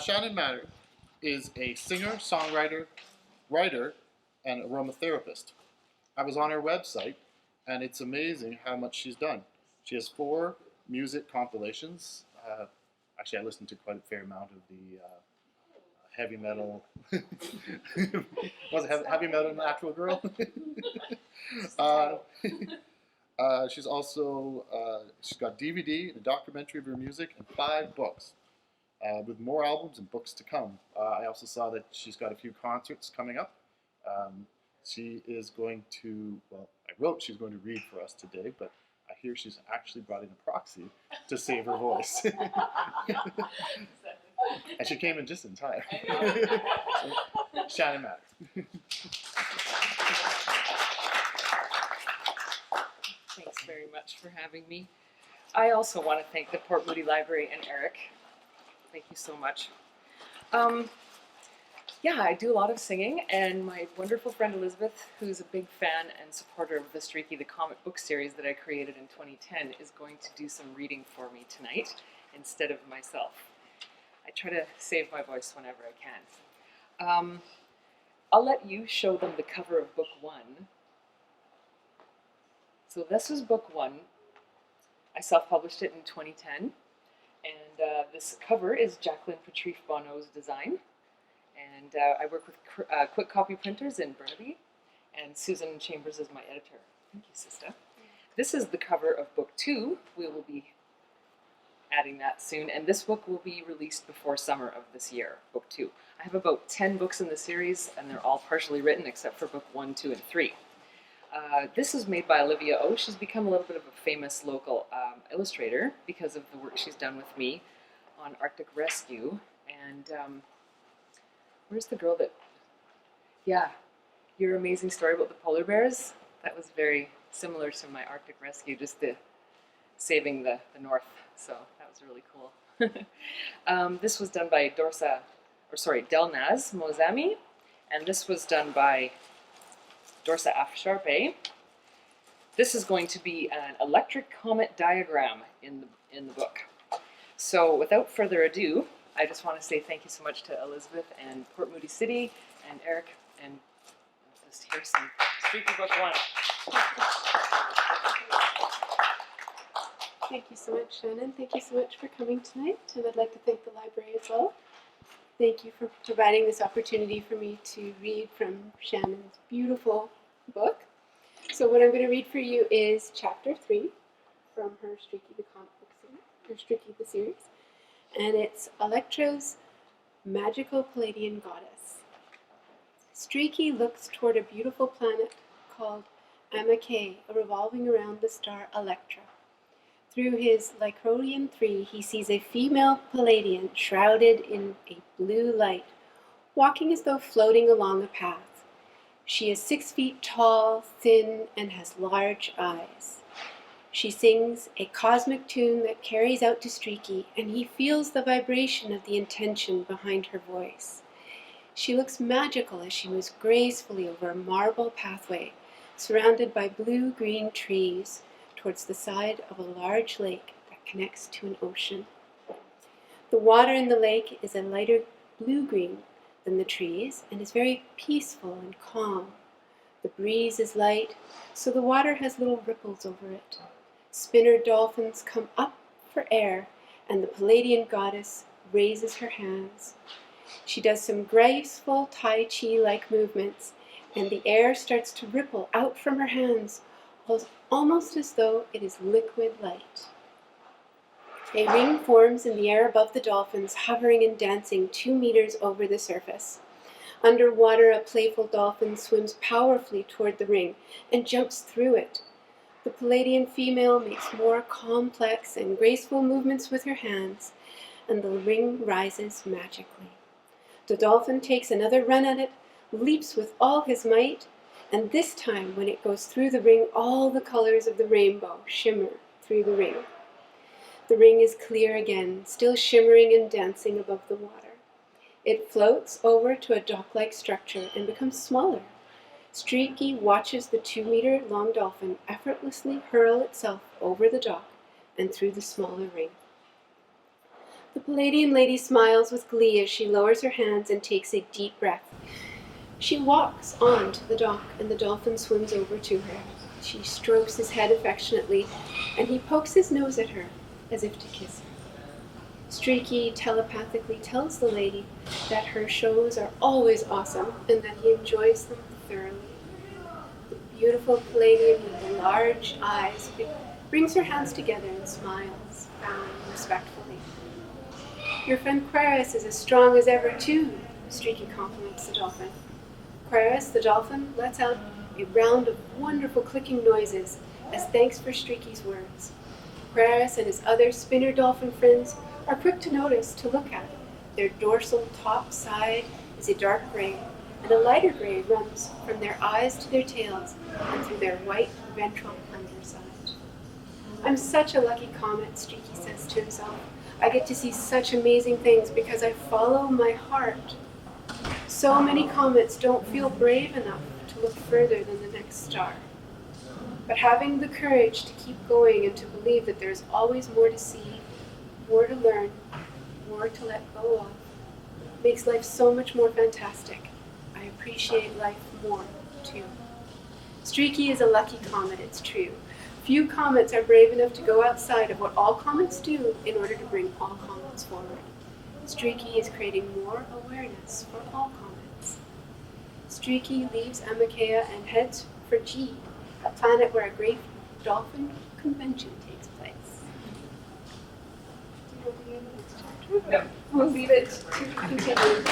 Shannon Matter is a singer, songwriter, writer, and aromatherapist. I was on her website, and it's amazing how much she's done. She has 4 music compilations. Actually, I listened to quite a fair amount of the heavy metal. Was it heavy metal Natural Girl? uh, she's got DVD, a documentary of her music, and 5 books. With more albums and books to come. I also saw that she's got a few concerts coming up. Um, she is going to, well, I wrote she's going to read for us today, but I hear she's actually brought in a proxy to save her voice. And she came in just in time. So, Shannon Matter. Thanks very much for having me. I also want to thank the Port Moody Library and Eric. Thank you so much. Yeah, I do a lot of singing, and my wonderful friend Elizabeth, who's a big fan and supporter of the Streaky the Comic book series that I created in 2010, is going to do some reading for me tonight instead of myself. I try to save my voice whenever I can. I'll let you show them the cover of book 1. So this was book 1. I self-published it in 2010. And this cover is Jacqueline Patrice Bonneau's design. And I work with Quick Copy Printers in Burnaby. And Susan Chambers is my editor. Thank you, sister. This is the cover of book 2. We will be adding that soon. And this book will be released before summer of this year, book 2. I have about 10 books in the series, and they're all partially written except for book 1, 2, and 3. This is made by Olivia O. She's become a little bit of a famous local illustrator because of the work she's done with me on Arctic Rescue. And where's the girl that... Yeah, your amazing story about the polar bears. That was very similar to my Arctic Rescue, just the saving the North. So that was really cool. This was done by Delnaz Mozami. And this was done by Dorsa Afsharpe. This is going to be an electric comet diagram in the book. So without further ado, I just want to say thank you so much to Elizabeth and Port Moody City and Eric, and just hear some Streaky Book 1. Thank you so much, Shannon. Thank you so much for coming tonight, and I'd like to thank the library as well. Thank you for providing this opportunity for me to read from Shannon's beautiful book. So what I'm going to read for you is chapter 3 from her Streaky the Comic Book series, or Streaky the series, and it's Electra's Magical Palladian Goddess. Streaky looks toward a beautiful planet called Amake, revolving around the star Electra. Through his Lycrodian 3, he sees a female Palladian shrouded in a blue light, walking as though floating along a path. She is 6 feet tall, thin, and has large eyes. She sings a cosmic tune that carries out to Streaky, and he feels the vibration of the intention behind her voice. She looks magical as she moves gracefully over a marble pathway, surrounded by blue-green trees, towards the side of a large lake that connects to an ocean. The water in the lake is a lighter blue-green than the trees and is very peaceful and calm. The breeze is light, so the water has little ripples over it. Spinner dolphins come up for air, and the Palladian goddess raises her hands. She does some graceful Tai Chi-like movements, and the air starts to ripple out from her hands, almost as though it is liquid light. A ring forms in the air above the dolphins, hovering and dancing 2 meters over the surface. Underwater, a playful dolphin swims powerfully toward the ring and jumps through it. The Palladian female makes more complex and graceful movements with her hands, and the ring rises magically. The dolphin takes another run at it, leaps with all his might, and this time, when it goes through the ring, all the colors of the rainbow shimmer through the ring. The ring is clear again, still shimmering and dancing above the water. It floats over to a dock-like structure and becomes smaller. Streaky watches the 2-meter-long dolphin effortlessly hurl itself over the dock and through the smaller ring. The Palladian lady smiles with glee as she lowers her hands and takes a deep breath. She walks on to the dock, and the dolphin swims over to her. She strokes his head affectionately, and he pokes his nose at her, as if to kiss her. Streaky telepathically tells the lady that her shows are always awesome, and that he enjoys them thoroughly. The beautiful Palladian with the large eyes brings her hands together and smiles, bowing respectfully. Your friend Aquarius is as strong as ever, too, Streaky compliments the dolphin. Aquarius, the dolphin, lets out a round of wonderful clicking noises as thanks for Streaky's words. Aquarius and his other spinner dolphin friends are quick to notice, to look at. Their dorsal top side is a dark gray, and a lighter gray runs from their eyes to their tails and through their white ventral underside. I'm such a lucky comet, Streaky says to himself. I get to see such amazing things because I follow my heart. So many comets don't feel brave enough to look further than the next star. But having the courage to keep going and to believe that there's always more to see, more to learn, more to let go of, makes life so much more fantastic. I appreciate life more, too. Streaky is a lucky comet, it's true. Few comets are brave enough to go outside of what all comets do in order to bring all comets forward. Streaky is creating more awareness for all comets. Streaky leaves Amakea and heads for G, a planet where a great dolphin convention takes place. Do you want to hear the next chapter? No. We'll leave it to continue.